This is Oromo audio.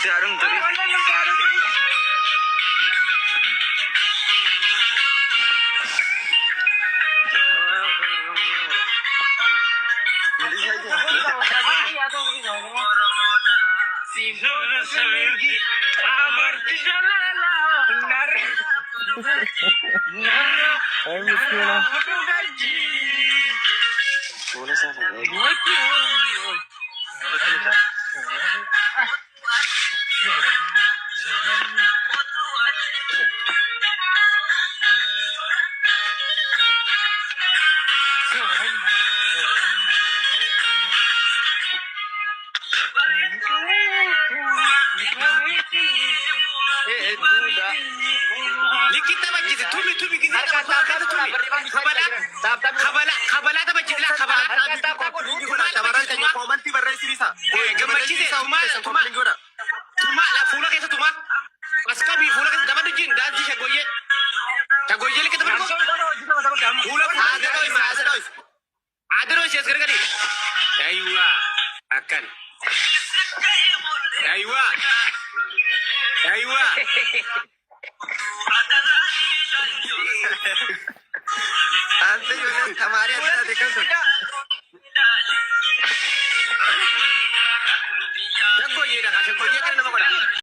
Siarang tadi. Boleh sana. Likita bajjite tumi gizee kabala bajjite gammachiise tuma fuula keessa tuma askabii fuula keessa daba dujjiin daantii shagoyyee likita barko fuula adaroo ishees gargari aywa akkan aywa Antes yo hamaरे अच्छा देखा